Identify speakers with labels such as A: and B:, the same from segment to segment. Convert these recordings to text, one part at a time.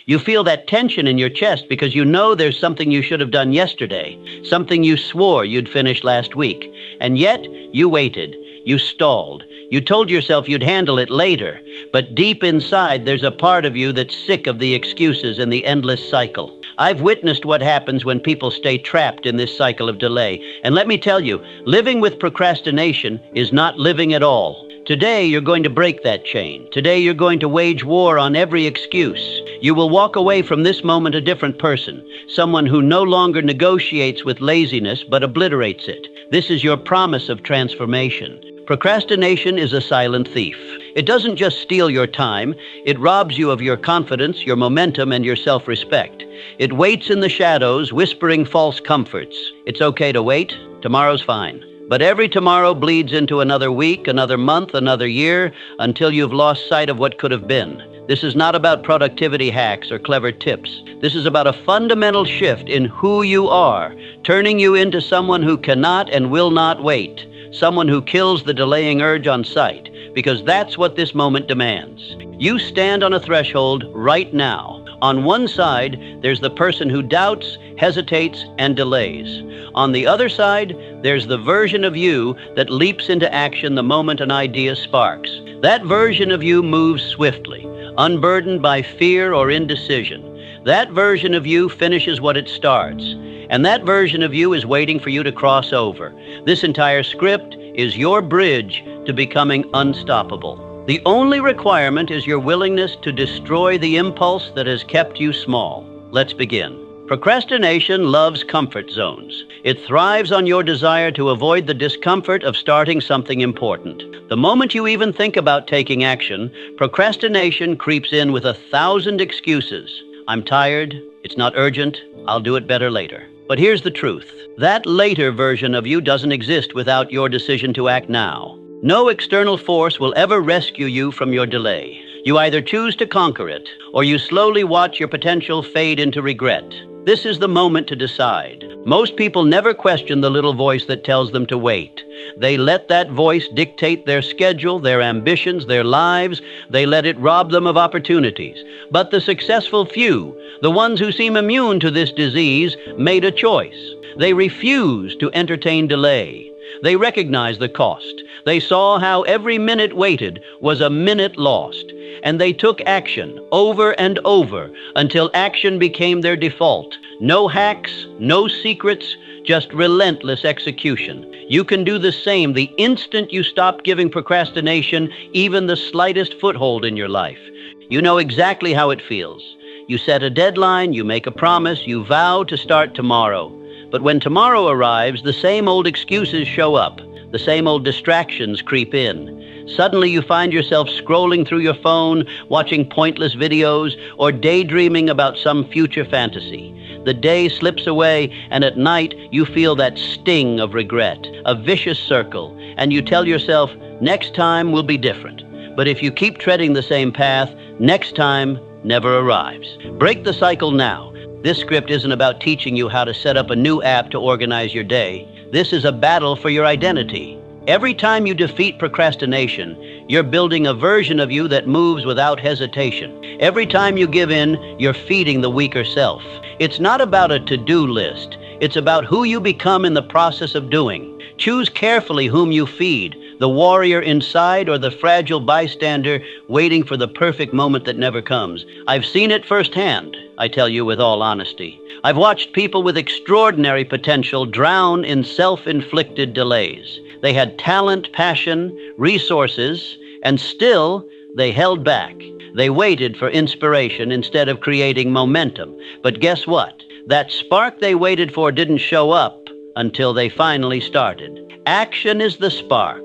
A: You feel that tension in your chest because you know there's something you should have done yesterday, something you swore you'd finish last week. And yet, you waited. You stalled. You told yourself you'd handle it later. But deep inside, there's a part of you that's sick of the excuses and the endless cycle. I've witnessed what happens when people stay trapped in this cycle of delay. And let me tell you, living with procrastination is not living at all. Today, you're going to break that chain. Today, you're going to wage war on every excuse. You will walk away from this moment a different person, someone who no longer negotiates with laziness but obliterates it. This is your promise of transformation. Procrastination is a silent thief. It doesn't just steal your time, it robs you of your confidence, your momentum, and your self-respect. It waits in the shadows, whispering false comforts. It's okay to wait. Tomorrow's fine. But every tomorrow bleeds into another week, another month, another year, until you've lost sight of what could have been. This is not about productivity hacks or clever tips. This is about a fundamental shift in who you are, turning you into someone who cannot and will not wait, someone who kills the delaying urge on sight, because that's what this moment demands. You stand on a threshold right now. On one side, there's the person who doubts, hesitates, and delays. On the other side, there's the version of you that leaps into action the moment an idea sparks. That version of you moves swiftly, unburdened by fear or indecision. That version of you finishes what it starts. And that version of you is waiting for you to cross over. This entire script is your bridge to becoming unstoppable. The only requirement is your willingness to destroy the impulse that has kept you small. Let's begin. Procrastination loves comfort zones. It thrives on your desire to avoid the discomfort of starting something important. The moment you even think about taking action, procrastination creeps in with 1,000 excuses. I'm tired, it's not urgent, I'll do it better later. But here's the truth. That later version of you doesn't exist without your decision to act now. No external force will ever rescue you from your delay. You either choose to conquer it, or you slowly watch your potential fade into regret. This is the moment to decide. Most people never question the little voice that tells them to wait. They let that voice dictate their schedule, their ambitions, their lives. They let it rob them of opportunities. But the successful few, the ones who seem immune to this disease, made a choice. They refused to entertain delay. They recognized the cost. They saw how every minute waited was a minute lost. And they took action over and over until action became their default. No hacks, no secrets, just relentless execution. You can do the same the instant you stop giving procrastination even the slightest foothold in your life. You know exactly how it feels. You set a deadline, you make a promise, you vow to start tomorrow. But when tomorrow arrives, the same old excuses show up. The same old distractions creep in. Suddenly you find yourself scrolling through your phone, watching pointless videos, or daydreaming about some future fantasy. The day slips away, and at night you feel that sting of regret, a vicious circle, and you tell yourself, next time will be different. But if you keep treading the same path, next time never arrives. Break the cycle now. This script isn't about teaching you how to set up a new app to organize your day. This is a battle for your identity. Every time you defeat procrastination, you're building a version of you that moves without hesitation. Every time you give in, you're feeding the weaker self. It's not about a to-do list. It's about who you become in the process of doing. Choose carefully whom you feed, the warrior inside or the fragile bystander waiting for the perfect moment that never comes. I've seen it firsthand, I tell you with all honesty. I've watched people with extraordinary potential drown in self-inflicted delays. They had talent, passion, resources, and still they held back. They waited for inspiration instead of creating momentum. But guess what? That spark they waited for didn't show up until they finally started. Action is the spark.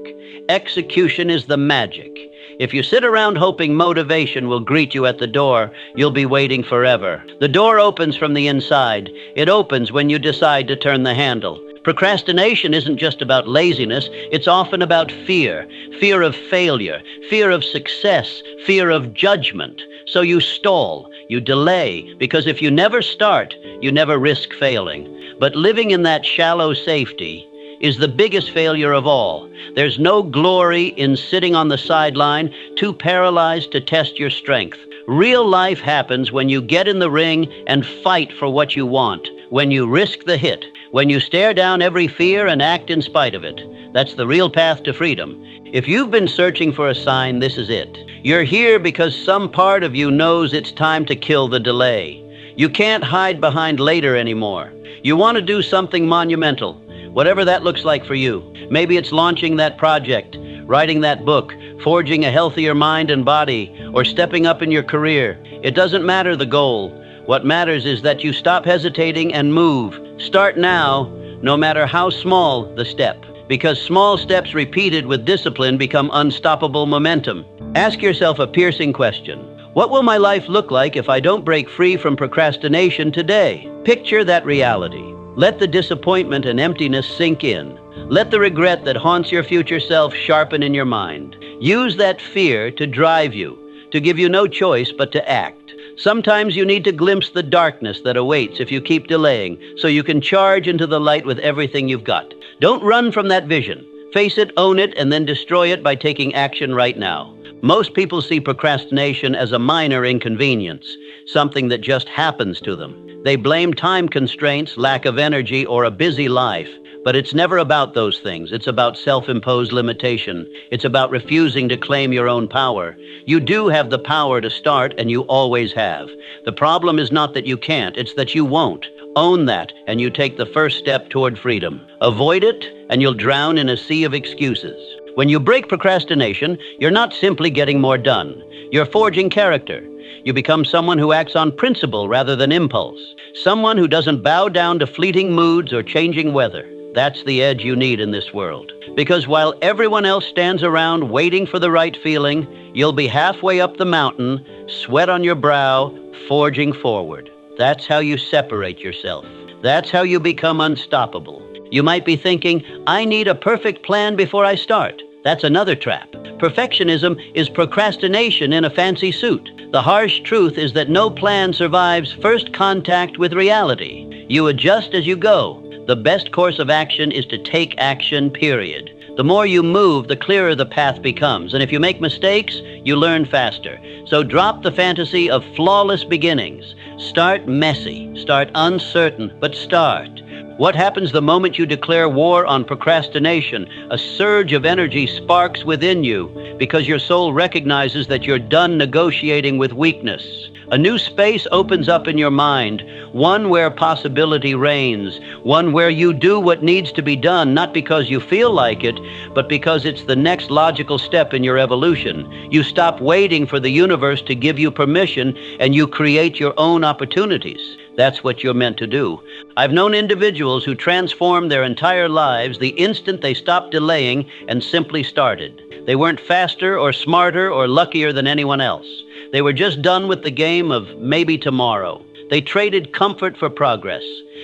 A: Execution is the magic. If you sit around hoping motivation will greet you at the door, you'll be waiting forever. The door opens from the inside. It opens when you decide to turn the handle. Procrastination isn't just about laziness, it's often about fear. Fear of failure, fear of success, fear of judgment. So you stall, you delay, because if you never start, you never risk failing. But living in that shallow safety, is the biggest failure of all. There's no glory in sitting on the sideline, too paralyzed to test your strength. Real life happens when you get in the ring and fight for what you want, when you risk the hit, when you stare down every fear and act in spite of it. That's the real path to freedom. If you've been searching for a sign, this is it. You're here because some part of you knows it's time to kill the delay. You can't hide behind later anymore. You want to do something monumental, whatever that looks like for you. Maybe it's launching that project, writing that book, forging a healthier mind and body, or stepping up in your career. It doesn't matter the goal. What matters is that you stop hesitating and move. Start now, no matter how small the step. Because small steps repeated with discipline become unstoppable momentum. Ask yourself a piercing question. What will my life look like if I don't break free from procrastination today? Picture that reality. Let the disappointment and emptiness sink in. Let the regret that haunts your future self sharpen in your mind. Use that fear to drive you, to give you no choice but to act. Sometimes you need to glimpse the darkness that awaits if you keep delaying, so you can charge into the light with everything you've got. Don't run from that vision. Face it, own it, and then destroy it by taking action right now. Most people see procrastination as a minor inconvenience, something that just happens to them. They blame time constraints, lack of energy, or a busy life. But it's never about those things. It's about self-imposed limitation. It's about refusing to claim your own power. You do have the power to start, and you always have. The problem is not that you can't, it's that you won't. Own that, and you take the first step toward freedom. Avoid it, and you'll drown in a sea of excuses. When you break procrastination, you're not simply getting more done. You're forging character. You become someone who acts on principle rather than impulse. Someone who doesn't bow down to fleeting moods or changing weather. That's the edge you need in this world. Because while everyone else stands around waiting for the right feeling, you'll be halfway up the mountain, sweat on your brow, forging forward. That's how you separate yourself. That's how you become unstoppable. You might be thinking, I need a perfect plan before I start. That's another trap. Perfectionism is procrastination in a fancy suit. The harsh truth is that no plan survives first contact with reality. You adjust as you go. The best course of action is to take action, period. The more you move, the clearer the path becomes. And if you make mistakes, you learn faster. So drop the fantasy of flawless beginnings. Start messy. Start uncertain, but start. What happens the moment you declare war on procrastination? A surge of energy sparks within you because your soul recognizes that you're done negotiating with weakness. A new space opens up in your mind, one where possibility reigns, one where you do what needs to be done, not because you feel like it, but because it's the next logical step in your evolution. You stop waiting for the universe to give you permission, and you create your own opportunities. That's what you're meant to do. I've known individuals who transformed their entire lives the instant they stopped delaying and simply started. They weren't faster or smarter or luckier than anyone else. They were just done with the game of maybe tomorrow. They traded comfort for progress.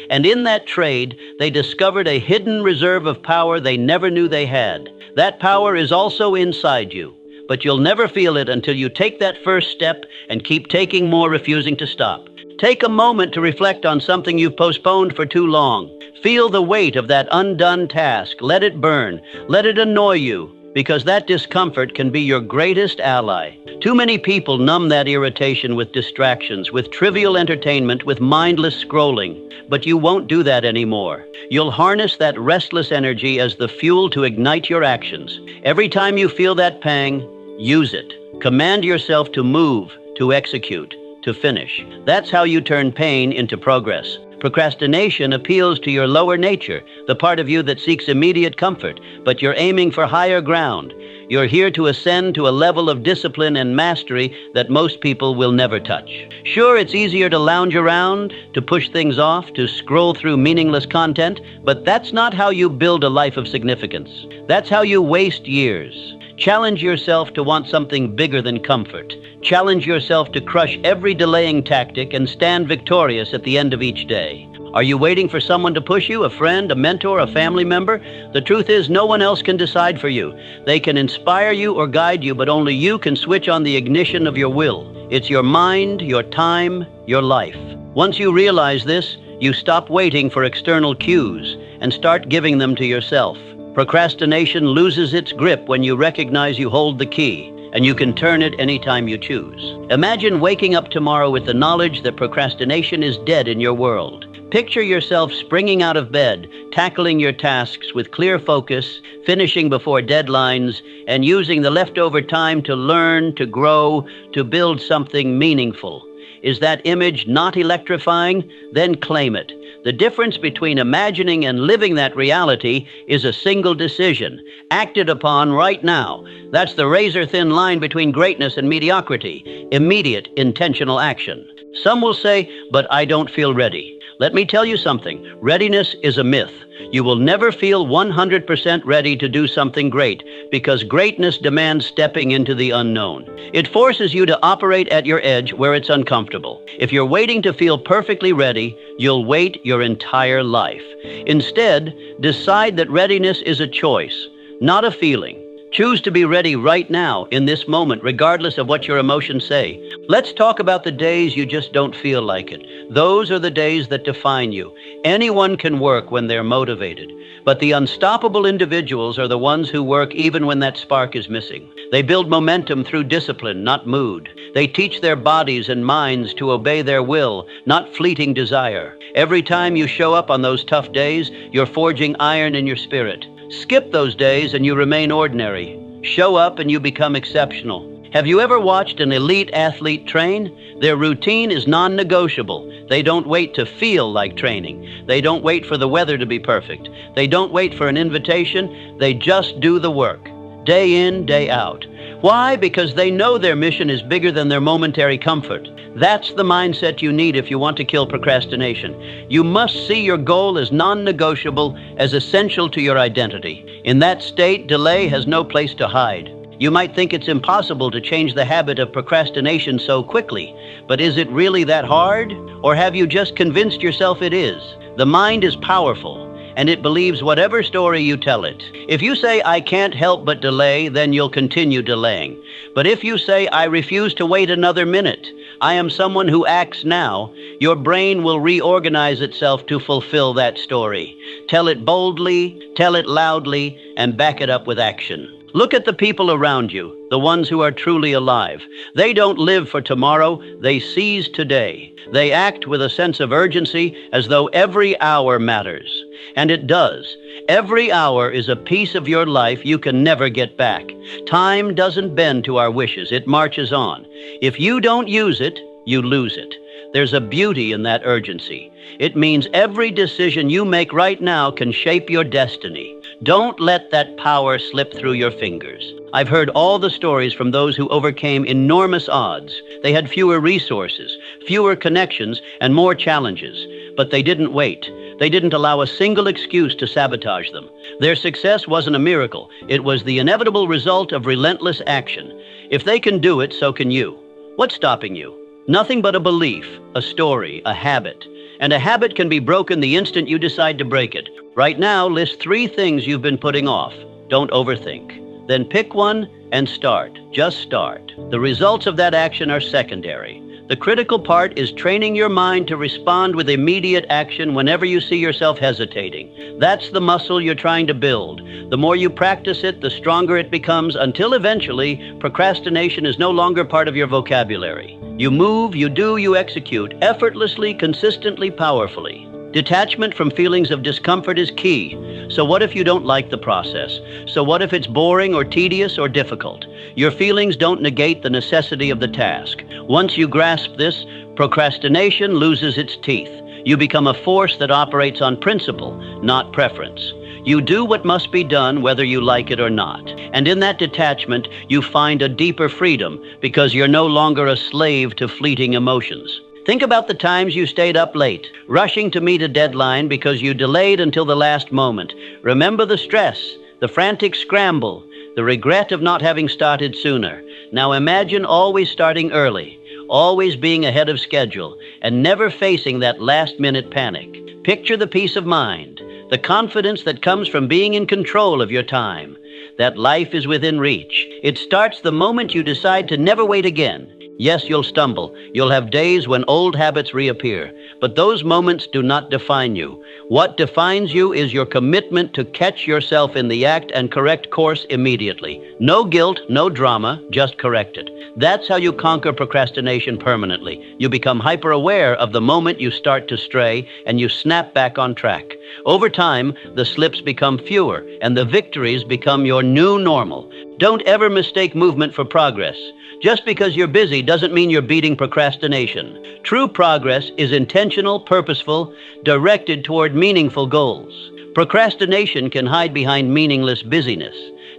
A: And in that trade, they discovered a hidden reserve of power they never knew they had. That power is also inside you, but you'll never feel it until you take that first step and keep taking more, refusing to stop. Take a moment to reflect on something you've postponed for too long. Feel the weight of that undone task. Let it burn. Let it annoy you, because that discomfort can be your greatest ally. Too many people numb that irritation with distractions, with trivial entertainment, with mindless scrolling. But you won't do that anymore. You'll harness that restless energy as the fuel to ignite your actions. Every time you feel that pang, use it. Command yourself to move, to execute, to finish. That's how you turn pain into progress. Procrastination appeals to your lower nature, the part of you that seeks immediate comfort, but you're aiming for higher ground. You're here to ascend to a level of discipline and mastery that most people will never touch. Sure, it's easier to lounge around, to push things off, to scroll through meaningless content, but that's not how you build a life of significance. That's how you waste years. Challenge yourself to want something bigger than comfort. Challenge yourself to crush every delaying tactic and stand victorious at the end of each day. Are you waiting for someone to push you, a friend, a mentor, a family member? The truth is, no one else can decide for you. They can inspire you or guide you, but only you can switch on the ignition of your will. It's your mind, your time, your life. Once you realize this, you stop waiting for external cues and start giving them to yourself. Procrastination loses its grip when you recognize you hold the key, and you can turn it anytime you choose. Imagine waking up tomorrow with the knowledge that procrastination is dead in your world. Picture yourself springing out of bed, tackling your tasks with clear focus, finishing before deadlines, and using the leftover time to learn, to grow, to build something meaningful. Is that image not electrifying? Then claim it. The difference between imagining and living that reality is a single decision, acted upon right now. That's the razor-thin line between greatness and mediocrity, immediate, intentional action. Some will say, but I don't feel ready. Let me tell you something. Readiness is a myth. You will never feel 100% ready to do something great because greatness demands stepping into the unknown. It forces you to operate at your edge where it's uncomfortable. If you're waiting to feel perfectly ready, you'll wait your entire life. Instead, decide that readiness is a choice, not a feeling. Choose to be ready right now, in this moment, regardless of what your emotions say. Let's talk about the days you just don't feel like it. Those are the days that define you. Anyone can work when they're motivated, but the unstoppable individuals are the ones who work even when that spark is missing. They build momentum through discipline, not mood. They teach their bodies and minds to obey their will, not fleeting desire. Every time you show up on those tough days, you're forging iron in your spirit. Skip those days and you remain ordinary. Show up and you become exceptional. Have you ever watched an elite athlete train? Their routine is non-negotiable. They don't wait to feel like training. They don't wait for the weather to be perfect. They don't wait for an invitation. They just do the work, day in, day out. Why? Because they know their mission is bigger than their momentary comfort. That's the mindset you need if you want to kill procrastination. You must see your goal as non-negotiable, as essential to your identity. In that state, delay has no place to hide. You might think it's impossible to change the habit of procrastination so quickly, but is it really that hard? Or have you just convinced yourself it is? The mind is powerful, and it believes whatever story you tell it. If you say, I can't help but delay, then you'll continue delaying. But if you say, I refuse to wait another minute, I am someone who acts now, your brain will reorganize itself to fulfill that story. Tell it boldly, tell it loudly, and back it up with action. Look at the people around you, the ones who are truly alive. They don't live for tomorrow, they seize today. They act with a sense of urgency as though every hour matters. And it does. Every hour is a piece of your life you can never get back. Time doesn't bend to our wishes, it marches on. If you don't use it, you lose it. There's a beauty in that urgency. It means every decision you make right now can shape your destiny. Don't let that power slip through your fingers. I've heard all the stories from those who overcame enormous odds. They had fewer resources, fewer connections, and more challenges. But they didn't wait. They didn't allow a single excuse to sabotage them. Their success wasn't a miracle. It was the inevitable result of relentless action. If they can do it, so can you. What's stopping you? Nothing but a belief, a story, a habit. And a habit can be broken the instant you decide to break it. Right now, list 3 things you've been putting off. Don't overthink. Then pick one and start. Just start. The results of that action are secondary. The critical part is training your mind to respond with immediate action whenever you see yourself hesitating. That's the muscle you're trying to build. The more you practice it, the stronger it becomes, until eventually, procrastination is no longer part of your vocabulary. You move, you do, you execute, effortlessly, consistently, powerfully. Detachment from feelings of discomfort is key. So what if you don't like the process? So what if it's boring or tedious or difficult? Your feelings don't negate the necessity of the task. Once you grasp this, procrastination loses its teeth. You become a force that operates on principle, not preference. You do what must be done whether you like it or not. And in that detachment, you find a deeper freedom because you're no longer a slave to fleeting emotions. Think about the times you stayed up late, rushing to meet a deadline because you delayed until the last moment. Remember the stress, the frantic scramble, the regret of not having started sooner. Now imagine always starting early, always being ahead of schedule, and never facing that last-minute panic. Picture the peace of mind, the confidence that comes from being in control of your time, that life is within reach. It starts the moment you decide to never wait again. Yes, you'll stumble. You'll have days when old habits reappear. But those moments do not define you. What defines you is your commitment to catch yourself in the act and correct course immediately. No guilt, no drama, just correct it. That's how you conquer procrastination permanently. You become hyper-aware of the moment you start to stray, and you snap back on track. Over time, the slips become fewer, and the victories become your new normal. Don't ever mistake movement for progress. Just because you're busy doesn't mean you're beating procrastination. True progress is intentional, purposeful, directed toward meaningful goals. Procrastination can hide behind meaningless busyness,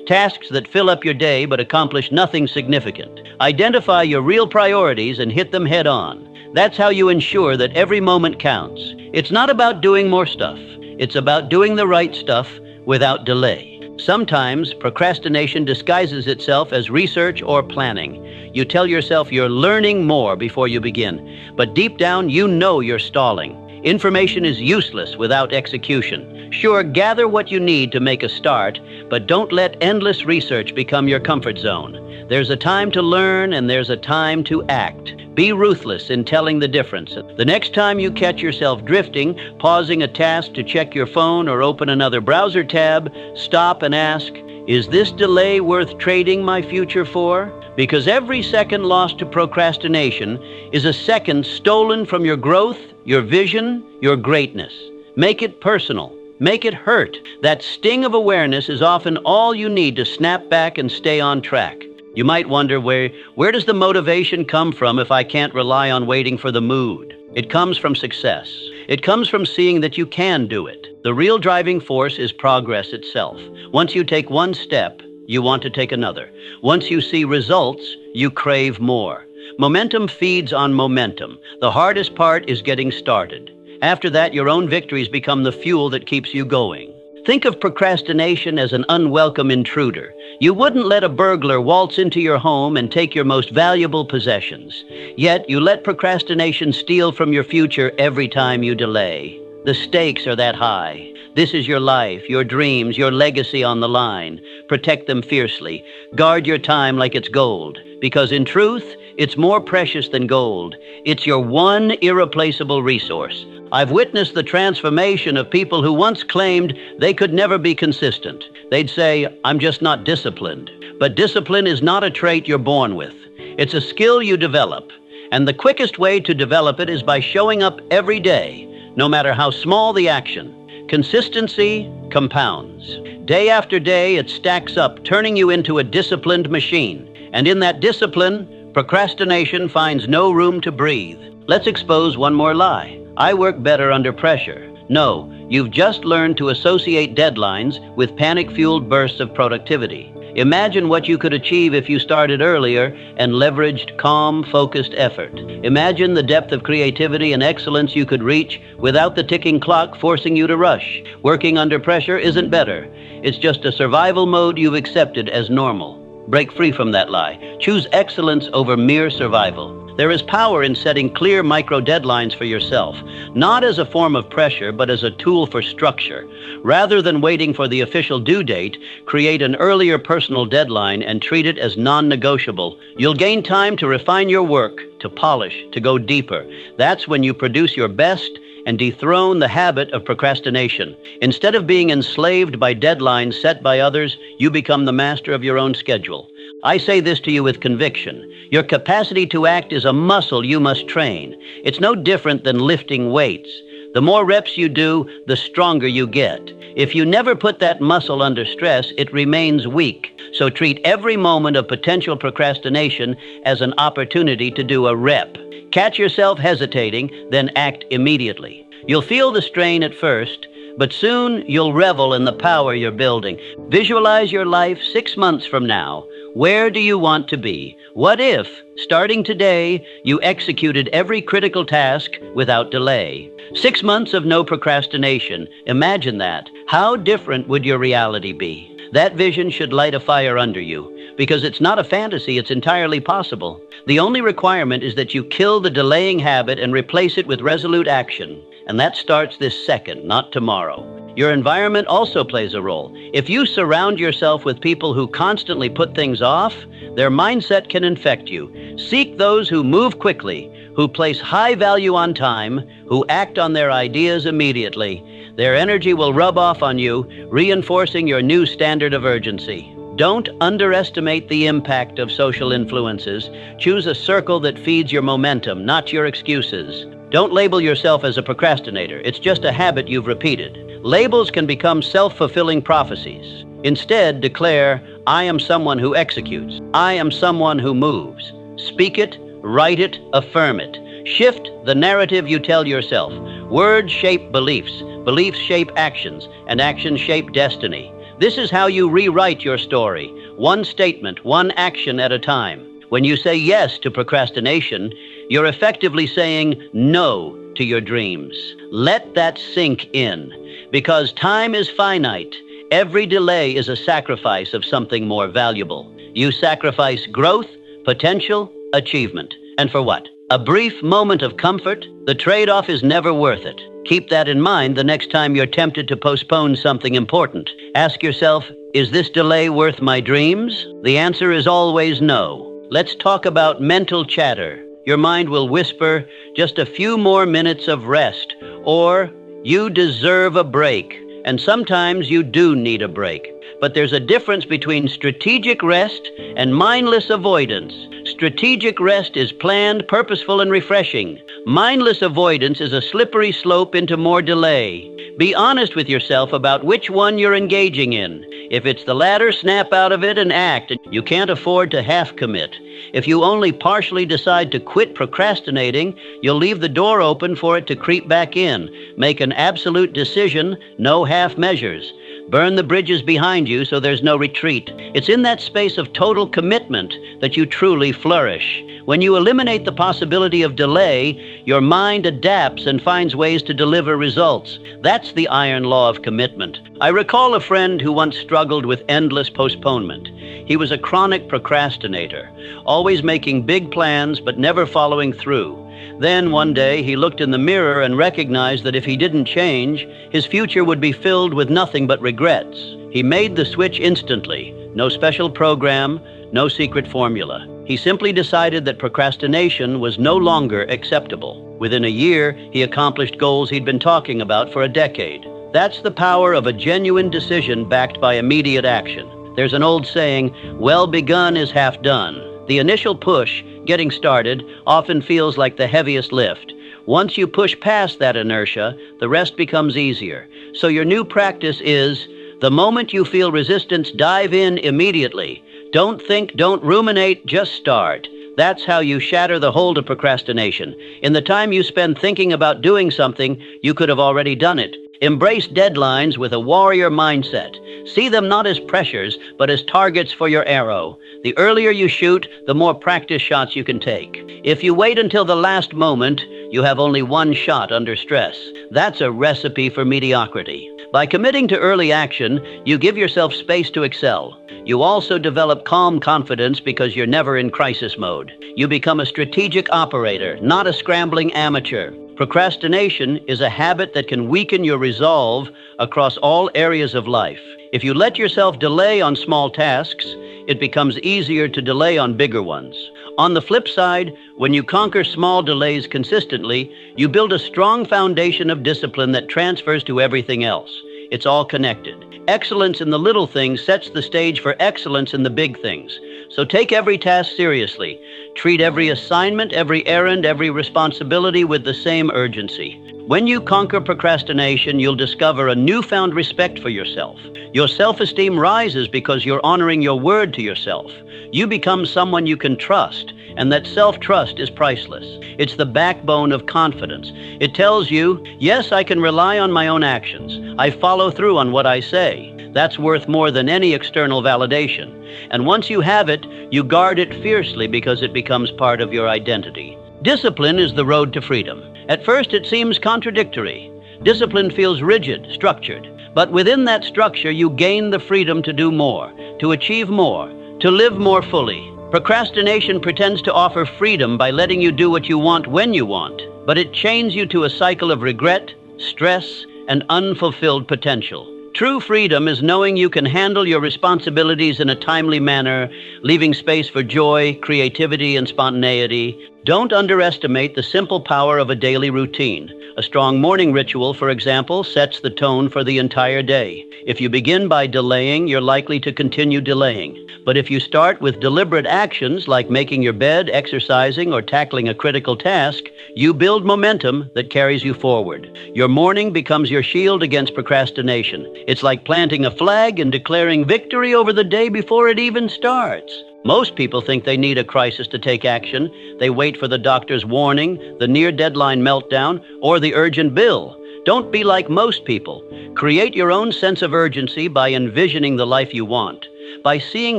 A: tasks that fill up your day but accomplish nothing significant. Identify your real priorities and hit them head on. That's how you ensure that every moment counts. It's not about doing more stuff. It's about doing the right stuff without delay. Sometimes procrastination disguises itself as research or planning. You tell yourself you're learning more before you begin, but deep down you know you're stalling. Information is useless without execution. Sure, gather what you need to make a start, but don't let endless research become your comfort zone. There's a time to learn and there's a time to act. Be ruthless in telling the difference. The next time you catch yourself drifting, pausing a task to check your phone or open another browser tab, stop and ask, is this delay worth trading my future for? Because every second lost to procrastination is a second stolen from your growth, your vision, your greatness. Make it personal. Make it hurt. That sting of awareness is often all you need to snap back and stay on track. You might wonder, where does the motivation come from if I can't rely on waiting for the mood? It comes from success. It comes from seeing that you can do it. The real driving force is progress itself. Once you take one step, you want to take another. Once you see results, you crave more. Momentum feeds on momentum. The hardest part is getting started. After that, your own victories become the fuel that keeps you going. Think of procrastination as an unwelcome intruder. You wouldn't let a burglar waltz into your home and take your most valuable possessions. Yet, you let procrastination steal from your future every time you delay. The stakes are that high. This is your life, your dreams, your legacy on the line. Protect them fiercely. Guard your time like it's gold. Because in truth, it's more precious than gold. It's your one irreplaceable resource. I've witnessed the transformation of people who once claimed they could never be consistent. They'd say, I'm just not disciplined. But discipline is not a trait you're born with. It's a skill you develop. And the quickest way to develop it is by showing up every day, no matter how small the action. Consistency compounds. Day after day, it stacks up, turning you into a disciplined machine. And in that discipline, procrastination finds no room to breathe. Let's expose one more lie. I work better under pressure. No, you've just learned to associate deadlines with panic-fueled bursts of productivity. Imagine what you could achieve if you started earlier and leveraged calm, focused effort. Imagine the depth of creativity and excellence you could reach without the ticking clock forcing you to rush. Working under pressure isn't better. It's just a survival mode you've accepted as normal. Break free from that lie. Choose excellence over mere survival. There is power in setting clear micro-deadlines for yourself, not as a form of pressure, but as a tool for structure. Rather than waiting for the official due date, create an earlier personal deadline and treat it as non-negotiable. You'll gain time to refine your work, to polish, to go deeper. That's when you produce your best and dethrone the habit of procrastination. Instead of being enslaved by deadlines set by others, you become the master of your own schedule. I say this to you with conviction. Your capacity to act is a muscle you must train. It's no different than lifting weights. The more reps you do, the stronger you get. If you never put that muscle under stress, it remains weak. So treat every moment of potential procrastination as an opportunity to do a rep. Catch yourself hesitating, then act immediately. You'll feel the strain at first, but soon you'll revel in the power you're building. Visualize your life 6 months from now. Where do you want to be? What if, starting today, you executed every critical task without delay? 6 months of no procrastination. Imagine that. How different would your reality be? That vision should light a fire under you, because it's not a fantasy, it's entirely possible. The only requirement is that you kill the delaying habit and replace it with resolute action. And that starts this second, not tomorrow. Your environment also plays a role. If you surround yourself with people who constantly put things off, their mindset can infect you. Seek those who move quickly, who place high value on time, who act on their ideas immediately. Their energy will rub off on you, reinforcing your new standard of urgency. Don't underestimate the impact of social influences. Choose a circle that feeds your momentum, not your excuses. Don't label yourself as a procrastinator. It's just a habit you've repeated. Labels can become self-fulfilling prophecies. Instead, declare, I am someone who executes. I am someone who moves. Speak it, write it, affirm it. Shift the narrative you tell yourself. Words shape beliefs. Beliefs shape actions, and actions shape destiny. This is how you rewrite your story, one statement, one action at a time. When you say yes to procrastination, you're effectively saying no to your dreams. Let that sink in, because time is finite. Every delay is a sacrifice of something more valuable. You sacrifice growth, potential, achievement. And for what? A brief moment of comfort? The trade-off is never worth it. Keep that in mind the next time you're tempted to postpone something important. Ask yourself, is this delay worth my dreams? The answer is always no. Let's talk about mental chatter. Your mind will whisper, just a few more minutes of rest, or you deserve a break. And sometimes you do need a break. But there's a difference between strategic rest and mindless avoidance. Strategic rest is planned, purposeful, and refreshing. Mindless avoidance is a slippery slope into more delay. Be honest with yourself about which one you're engaging in. If it's the latter, snap out of it and act. You can't afford to half commit. If you only partially decide to quit procrastinating, you'll leave the door open for it to creep back in. Make an absolute decision, no half measures. Burn the bridges behind you so there's no retreat. It's in that space of total commitment that you truly flourish. When you eliminate the possibility of delay, your mind adapts and finds ways to deliver results. That's the iron law of commitment. I recall a friend who once struggled with endless postponement. He was a chronic procrastinator, always making big plans but never following through. Then one day he looked in the mirror and recognized that if he didn't change, his future would be filled with nothing but regrets. He made the switch instantly. No special program, no secret formula. He simply decided that procrastination was no longer acceptable. Within a year, he accomplished goals he'd been talking about for a decade. That's the power of a genuine decision backed by immediate action. There's an old saying, well begun is half done. The initial push, getting started, often feels like the heaviest lift. Once you push past that inertia, the rest becomes easier. So your new practice is, the moment you feel resistance, dive in immediately. Don't think, don't ruminate, just start. That's how you shatter the hold of procrastination. In the time you spend thinking about doing something, you could have already done it. Embrace deadlines with a warrior mindset. See them not as pressures, but as targets for your arrow. The earlier you shoot, the more practice shots you can take. If you wait until the last moment, you have only one shot under stress. That's a recipe for mediocrity. By committing to early action, you give yourself space to excel. You also develop calm confidence because you're never in crisis mode. You become a strategic operator, not a scrambling amateur. Procrastination is a habit that can weaken your resolve across all areas of life. If you let yourself delay on small tasks, it becomes easier to delay on bigger ones. On the flip side, when you conquer small delays consistently, you build a strong foundation of discipline that transfers to everything else. It's all connected. Excellence in the little things sets the stage for excellence in the big things. So take every task seriously. Treat every assignment, every errand, every responsibility with the same urgency. When you conquer procrastination, you'll discover a newfound respect for yourself. Your self-esteem rises because you're honoring your word to yourself. You become someone you can trust, and that self-trust is priceless. It's the backbone of confidence. It tells you, yes, I can rely on my own actions. I follow through on what I say. That's worth more than any external validation. And once you have it, you guard it fiercely because it becomes part of your identity. Discipline is the road to freedom. At first, it seems contradictory. Discipline feels rigid, structured. But within that structure, you gain the freedom to do more, to achieve more, to live more fully. Procrastination pretends to offer freedom by letting you do what you want when you want, but it chains you to a cycle of regret, stress, and unfulfilled potential. True freedom is knowing you can handle your responsibilities in a timely manner, leaving space for joy, creativity, and spontaneity. Don't underestimate the simple power of a daily routine. A strong morning ritual, for example, sets the tone for the entire day. If you begin by delaying, you're likely to continue delaying. But if you start with deliberate actions like making your bed, exercising, or tackling a critical task, you build momentum that carries you forward. Your morning becomes your shield against procrastination. It's like planting a flag and declaring victory over the day before it even starts. Most people think they need a crisis to take action. They wait for the doctor's warning, the near-deadline meltdown, or the urgent bill. Don't be like most people. Create your own sense of urgency by envisioning the life you want, by seeing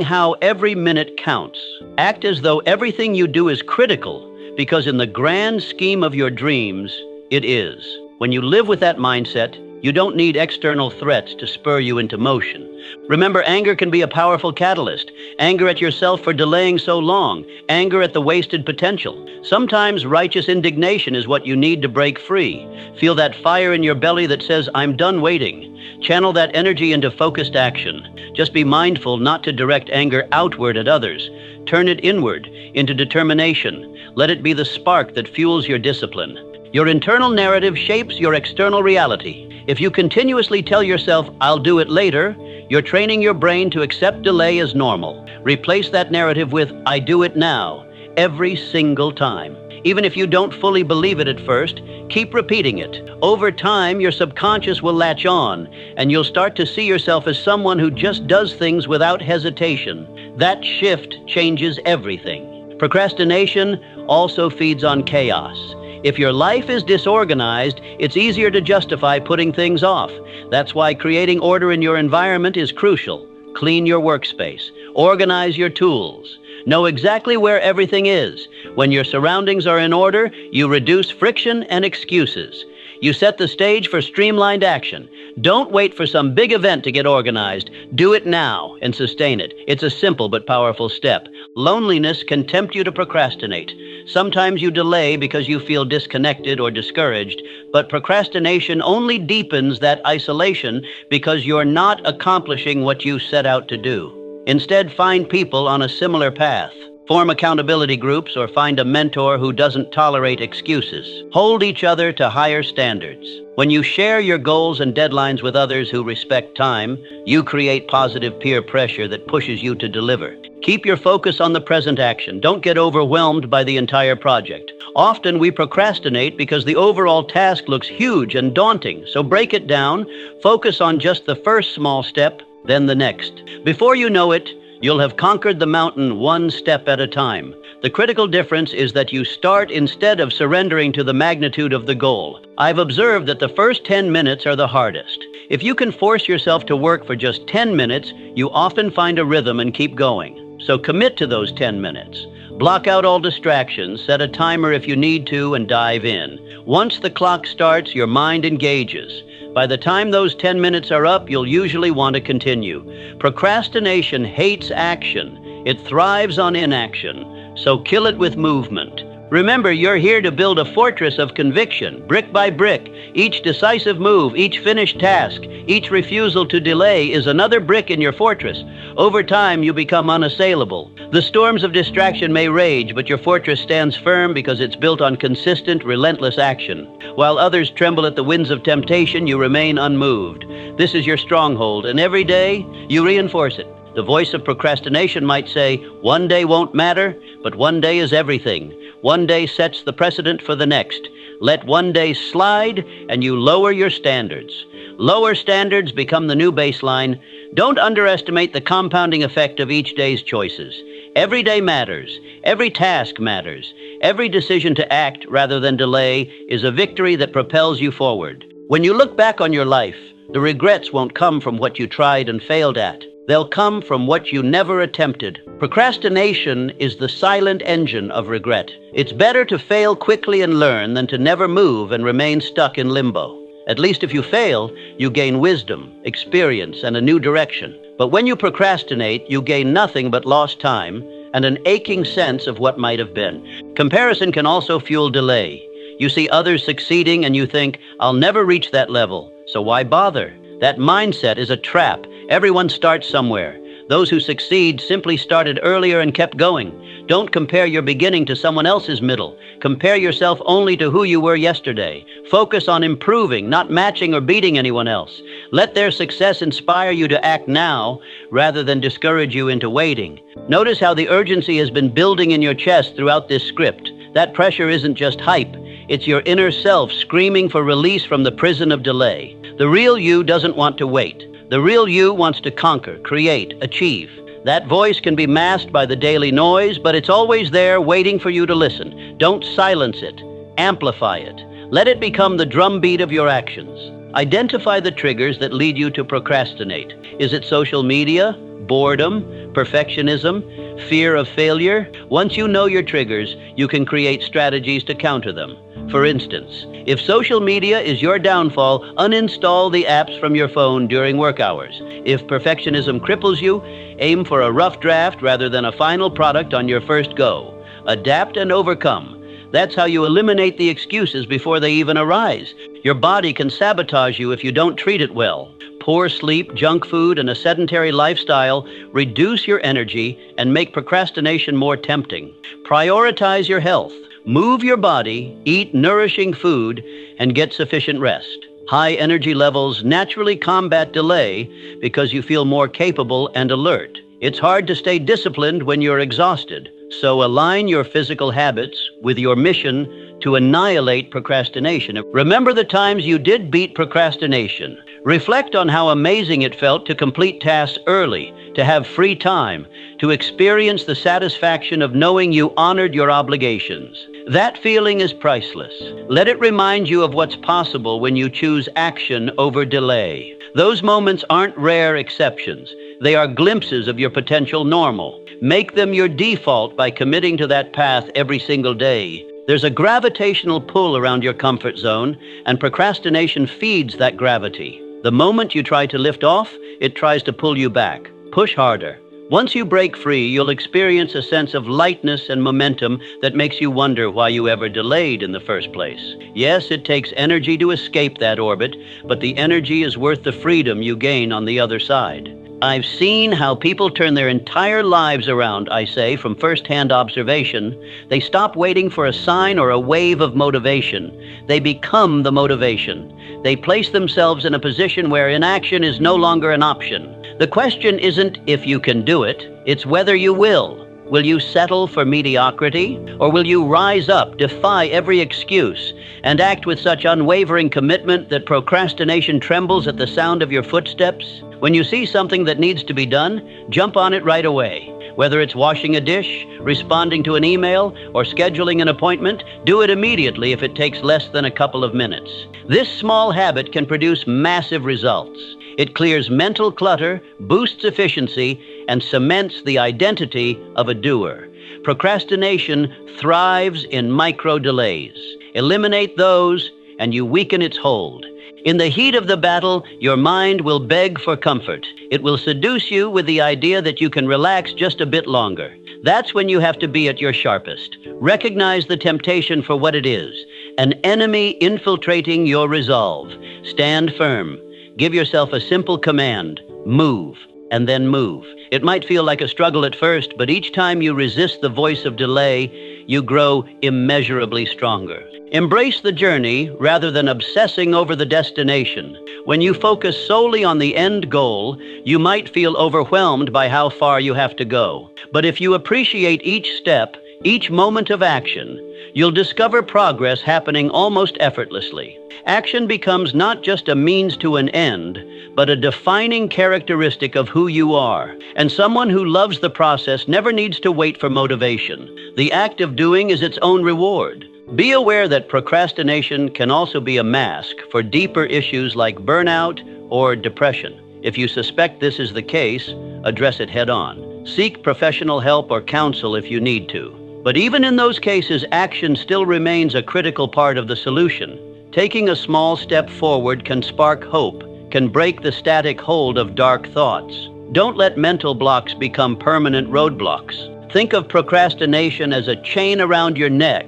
A: how every minute counts. Act as though everything you do is critical, because in the grand scheme of your dreams, it is. When you live with that mindset, you don't need external threats to spur you into motion. Remember, anger can be a powerful catalyst. Anger at yourself for delaying so long. Anger at the wasted potential. Sometimes righteous indignation is what you need to break free. Feel that fire in your belly that says, "I'm done waiting." Channel that energy into focused action. Just be mindful not to direct anger outward at others. Turn it inward, into determination. Let it be the spark that fuels your discipline. Your internal narrative shapes your external reality. If you continuously tell yourself, "I'll do it later," you're training your brain to accept delay as normal. Replace that narrative with, "I do it now," every single time. Even if you don't fully believe it at first, keep repeating it. Over time, your subconscious will latch on, and you'll start to see yourself as someone who just does things without hesitation. That shift changes everything. Procrastination also feeds on chaos. If your life is disorganized, it's easier to justify putting things off. That's why creating order in your environment is crucial. Clean your workspace. Organize your tools. Know exactly where everything is. When your surroundings are in order, you reduce friction and excuses. You set the stage for streamlined action. Don't wait for some big event to get organized. Do it now and sustain it. It's a simple but powerful step. Loneliness can tempt you to procrastinate. Sometimes you delay because you feel disconnected or discouraged, but procrastination only deepens that isolation because you're not accomplishing what you set out to do. Instead, find people on a similar path. Form accountability groups or find a mentor who doesn't tolerate excuses. Hold each other to higher standards. When you share your goals and deadlines with others who respect time, you create positive peer pressure that pushes you to deliver. Keep your focus on the present action. Don't get overwhelmed by the entire project. Often we procrastinate because the overall task looks huge and daunting, so break it down, focus on just the first small step, then the next. Before you know it, you'll have conquered the mountain one step at a time. The critical difference is that you start instead of surrendering to the magnitude of the goal. I've observed that the first 10 minutes are the hardest. If you can force yourself to work for just 10 minutes, you often find a rhythm and keep going. So commit to those 10 minutes. Block out all distractions, set a timer if you need to, and dive in. Once the clock starts, your mind engages. By the time those 10 minutes are up, you'll usually want to continue. Procrastination hates action. It thrives on inaction. So kill it with movement. Remember, you're here to build a fortress of conviction, brick by brick. Each decisive move, each finished task, each refusal to delay is another brick in your fortress. Over time, you become unassailable. The storms of distraction may rage, but your fortress stands firm because it's built on consistent, relentless action. While others tremble at the winds of temptation, you remain unmoved. This is your stronghold, and every day, you reinforce it. The voice of procrastination might say, "One day won't matter, but one day is everything. One day sets the precedent for the next. Let one day slide, and you lower your standards. Lower standards become the new baseline. Don't underestimate the compounding effect of each day's choices. Every day matters. Every task matters. Every decision to act rather than delay is a victory that propels you forward. When you look back on your life, the regrets won't come from what you tried and failed at. They'll come from what you never attempted. Procrastination is the silent engine of regret. It's better to fail quickly and learn than to never move and remain stuck in limbo. At least if you fail, you gain wisdom, experience, and a new direction. But when you procrastinate, you gain nothing but lost time and an aching sense of what might have been. Comparison can also fuel delay. You see others succeeding and you think, "I'll never reach that level." So why bother? That mindset is a trap. Everyone starts somewhere. Those who succeed simply started earlier and kept going. Don't compare your beginning to someone else's middle. Compare yourself only to who you were yesterday. Focus on improving, not matching or beating anyone else. Let their success inspire you to act now rather than discourage you into waiting. Notice how the urgency has been building in your chest throughout this script. That pressure isn't just hype. It's your inner self screaming for release from the prison of delay. The real you doesn't want to wait. The real you wants to conquer, create, achieve. That voice can be masked by the daily noise, but it's always there waiting for you to listen. Don't silence it. Amplify it. Let it become the drumbeat of your actions. Identify the triggers that lead you to procrastinate. Is it social media, boredom, perfectionism, fear of failure? Once you know your triggers, you can create strategies to counter them. For instance, if social media is your downfall, uninstall the apps from your phone during work hours. If perfectionism cripples you, aim for a rough draft rather than a final product on your first go. Adapt and overcome. That's how you eliminate the excuses before they even arise. Your body can sabotage you if you don't treat it well. Poor sleep, junk food, and a sedentary lifestyle reduce your energy and make procrastination more tempting. Prioritize your health. Move your body, eat nourishing food, and get sufficient rest. High energy levels naturally combat delay because you feel more capable and alert. It's hard to stay disciplined when you're exhausted, so align your physical habits with your mission to annihilate procrastination. Remember the times you did beat procrastination. Reflect on how amazing it felt to complete tasks early, to have free time, to experience the satisfaction of knowing you honored your obligations. That feeling is priceless. Let it remind you of what's possible when you choose action over delay. Those moments aren't rare exceptions. They are glimpses of your potential normal. Make them your default by committing to that path every single day. There's a gravitational pull around your comfort zone, and procrastination feeds that gravity. The moment you try to lift off, it tries to pull you back. Push harder. Once you break free, you'll experience a sense of lightness and momentum that makes you wonder why you ever delayed in the first place. Yes, it takes energy to escape that orbit, but the energy is worth the freedom you gain on the other side. I've seen how people turn their entire lives around, I say, from first-hand observation. They stop waiting for a sign or a wave of motivation. They become the motivation. They place themselves in a position where inaction is no longer an option. The question isn't if you can do it, it's whether you will. Will you settle for mediocrity, or will you rise up, defy every excuse, and act with such unwavering commitment that procrastination trembles at the sound of your footsteps? When you see something that needs to be done, jump on it right away. Whether it's washing a dish, responding to an email, or scheduling an appointment, do it immediately if it takes less than a couple of minutes. This small habit can produce massive results. It clears mental clutter, boosts efficiency, and cements the identity of a doer. Procrastination thrives in micro delays. Eliminate those, and you weaken its hold. In the heat of the battle, your mind will beg for comfort. It will seduce you with the idea that you can relax just a bit longer. That's when you have to be at your sharpest. Recognize the temptation for what it is, an enemy infiltrating your resolve. Stand firm. Give yourself a simple command: move, and then move. It might feel like a struggle at first, but each time you resist the voice of delay, you grow immeasurably stronger. Embrace the journey rather than obsessing over the destination. When you focus solely on the end goal, you might feel overwhelmed by how far you have to go. But if you appreciate each step, each moment of action, you'll discover progress happening almost effortlessly. Action becomes not just a means to an end, but a defining characteristic of who you are. And someone who loves the process never needs to wait for motivation. The act of doing is its own reward. Be aware that procrastination can also be a mask for deeper issues like burnout or depression. If you suspect this is the case, address it head-on. Seek professional help or counsel if you need to. But even in those cases, action still remains a critical part of the solution. Taking a small step forward can spark hope, can break the static hold of dark thoughts. Don't let mental blocks become permanent roadblocks. Think of procrastination as a chain around your neck,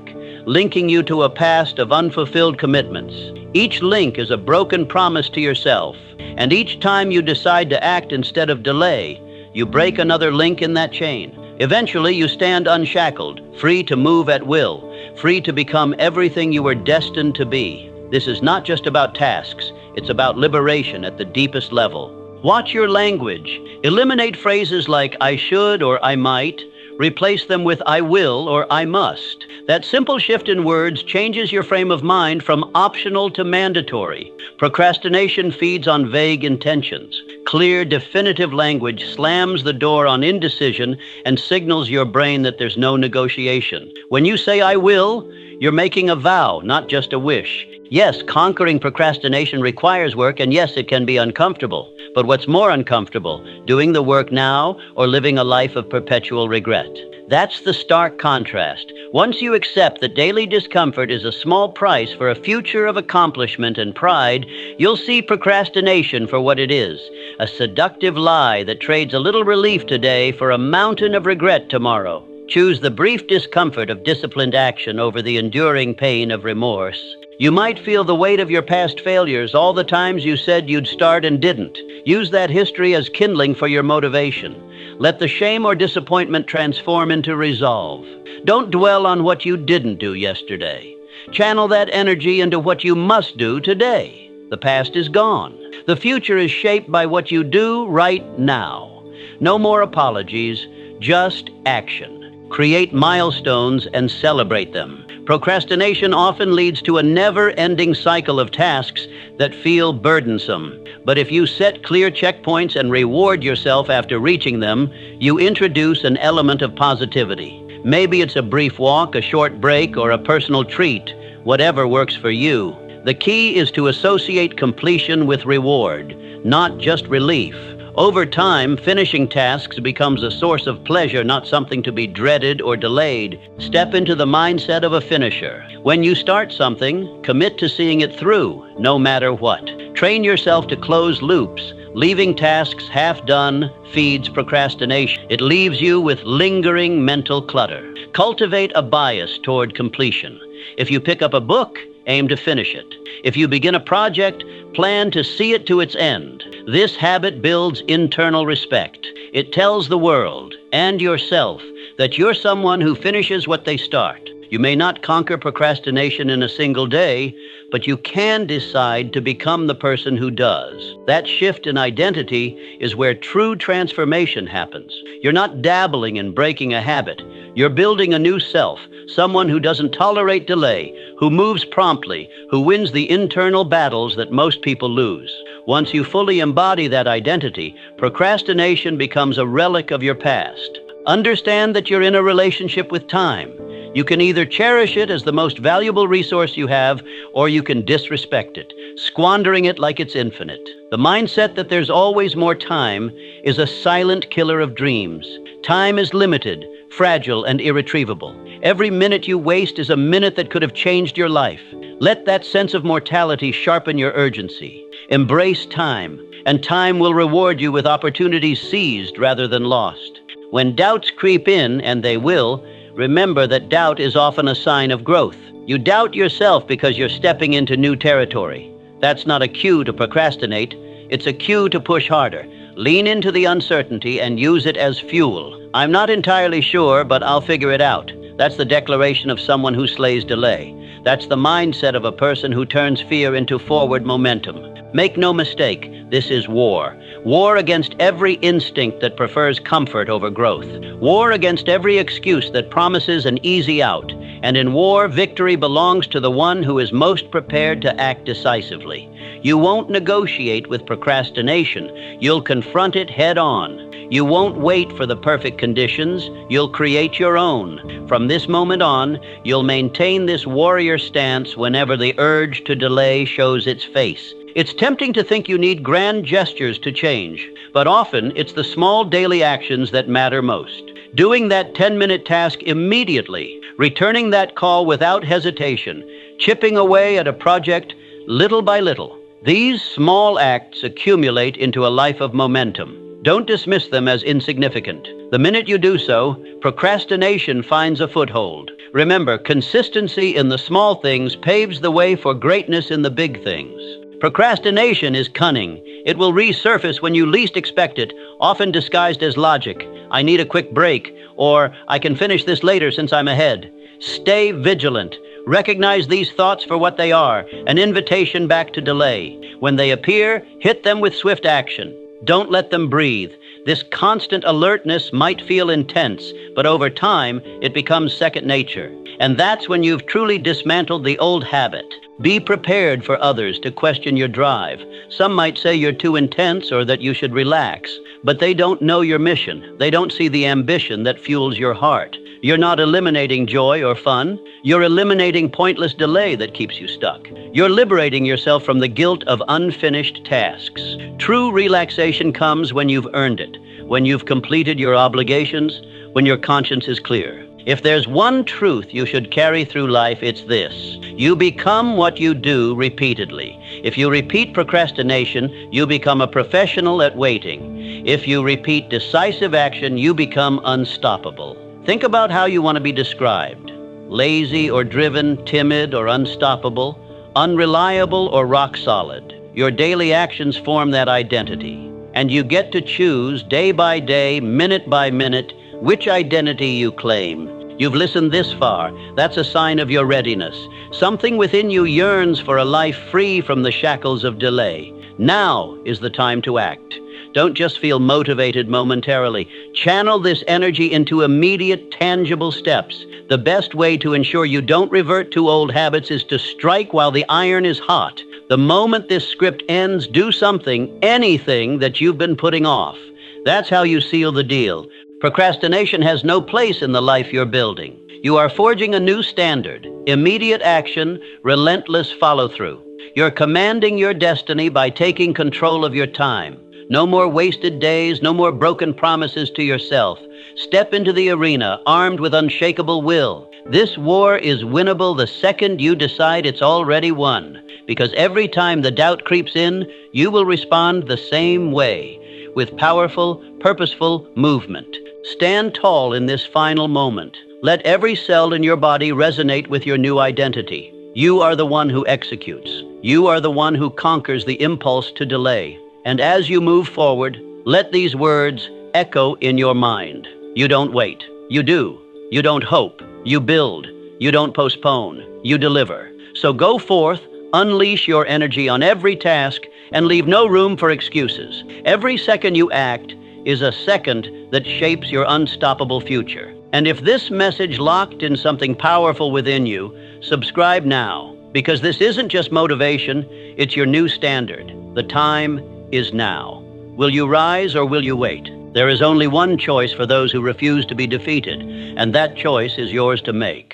A: linking you to a past of unfulfilled commitments. Each link is a broken promise to yourself, and each time you decide to act instead of delay, you break another link in that chain. Eventually, you stand unshackled, free to move at will, free to become everything you were destined to be. This is not just about tasks, it's about liberation at the deepest level. Watch your language. Eliminate phrases like I should or I might. Replace them with I will or I must. That simple shift in words changes your frame of mind from optional to mandatory. Procrastination feeds on vague intentions. Clear, definitive language slams the door on indecision and signals your brain that there's no negotiation. When you say I will, you're making a vow, not just a wish. Yes, conquering procrastination requires work, and yes, it can be uncomfortable. But what's more uncomfortable, doing the work now or living a life of perpetual regret? That's the stark contrast. Once you accept that daily discomfort is a small price for a future of accomplishment and pride, you'll see procrastination for what it is, a seductive lie that trades a little relief today for a mountain of regret tomorrow. Choose the brief discomfort of disciplined action over the enduring pain of remorse. You might feel the weight of your past failures, all the times you said you'd start and didn't. Use that history as kindling for your motivation. Let the shame or disappointment transform into resolve. Don't dwell on what you didn't do yesterday. Channel that energy into what you must do today. The past is gone. The future is shaped by what you do right now. No more apologies, just action. Create milestones and celebrate them. Procrastination often leads to a never-ending cycle of tasks that feel burdensome. But if you set clear checkpoints and reward yourself after reaching them, you introduce an element of positivity. Maybe it's a brief walk, a short break, or a personal treat, whatever works for you. The key is to associate completion with reward, not just relief. Over time, finishing tasks becomes a source of pleasure, not something to be dreaded or delayed. Step into the mindset of a finisher. When you start something, commit to seeing it through, no matter what. Train yourself to close loops. Leaving tasks half done feeds procrastination. It leaves you with lingering mental clutter. Cultivate a bias toward completion. If you pick up a book, aim to finish it. If you begin a project, plan to see it to its end. This habit builds internal respect. It tells the world and yourself that you're someone who finishes what they start. You may not conquer procrastination in a single day, but you can decide to become the person who does. That shift in identity is where true transformation happens. You're not dabbling in breaking a habit. You're building a new self, someone who doesn't tolerate delay, who moves promptly, who wins the internal battles that most people lose. Once you fully embody that identity, procrastination becomes a relic of your past. Understand that you're in a relationship with time. You can either cherish it as the most valuable resource you have, or you can disrespect it, squandering it like it's infinite. The mindset that there's always more time is a silent killer of dreams. Time is limited, fragile, and irretrievable. Every minute you waste is a minute that could have changed your life. Let that sense of mortality sharpen your urgency. Embrace time, and time will reward you with opportunities seized rather than lost. When doubts creep in, and they will, remember that doubt is often a sign of growth. You doubt yourself because you're stepping into new territory. That's not a cue to procrastinate. It's a cue to push harder. Lean into the uncertainty and use it as fuel. I'm not entirely sure, but I'll figure it out. That's the declaration of someone who slays delay. That's the mindset of a person who turns fear into forward momentum. Make no mistake, this is war. War against every instinct that prefers comfort over growth. War against every excuse that promises an easy out. And in war, victory belongs to the one who is most prepared to act decisively. You won't negotiate with procrastination. You'll confront it head on. You won't wait for the perfect conditions. You'll create your own. From this moment on, you'll maintain this warrior stance whenever the urge to delay shows its face. It's tempting to think you need grand gestures to change, but often it's the small daily actions that matter most. Doing that 10-minute task immediately, returning that call without hesitation, chipping away at a project little by little. These small acts accumulate into a life of momentum. Don't dismiss them as insignificant. The minute you do so, procrastination finds a foothold. Remember, consistency in the small things paves the way for greatness in the big things. Procrastination is cunning. It will resurface when you least expect it, often disguised as logic. I need a quick break, or I can finish this later since I'm ahead. Stay vigilant. Recognize these thoughts for what they are, an invitation back to delay. When they appear, hit them with swift action. Don't let them breathe. This constant alertness might feel intense, but over time, it becomes second nature. And that's when you've truly dismantled the old habit. Be prepared for others to question your drive. Some might say you're too intense or that you should relax, but they don't know your mission. They don't see the ambition that fuels your heart. You're not eliminating joy or fun. You're eliminating pointless delay that keeps you stuck. You're liberating yourself from the guilt of unfinished tasks. True relaxation comes when you've earned it, when you've completed your obligations, when your conscience is clear. If there's one truth you should carry through life, it's this. You become what you do repeatedly. If you repeat procrastination, you become a professional at waiting. If you repeat decisive action, you become unstoppable. Think about how you want to be described. Lazy or driven, timid or unstoppable, unreliable or rock solid. Your daily actions form that identity. And you get to choose day by day, minute by minute, which identity you claim. You've listened this far. That's a sign of your readiness. Something within you yearns for a life free from the shackles of delay. Now is the time to act. Don't just feel motivated momentarily. Channel this energy into immediate, tangible steps. The best way to ensure you don't revert to old habits is to strike while the iron is hot. The moment this script ends, do something, anything that you've been putting off. That's how you seal the deal. Procrastination has no place in the life you're building. You are forging a new standard: immediate action, relentless follow-through. You're commanding your destiny by taking control of your time. No more wasted days, no more broken promises to yourself. Step into the arena armed with unshakable will. This war is winnable the second you decide it's already won, because every time the doubt creeps in, you will respond the same way, with powerful, purposeful movement. Stand tall in this final moment. Let every cell in your body resonate with your new identity. You are the one who executes. You are the one who conquers the impulse to delay. And as you move forward, let these words echo in your mind. You don't wait. You do. You don't hope. You build. You don't postpone. You deliver. So go forth, unleash your energy on every task, and leave no room for excuses. Every second you act is a second that shapes your unstoppable future. And if this message locked in something powerful within you, subscribe now, because this isn't just motivation, it's your new standard. The time is now. Will you rise or will you wait? There is only one choice for those who refuse to be defeated, and that choice is yours to make.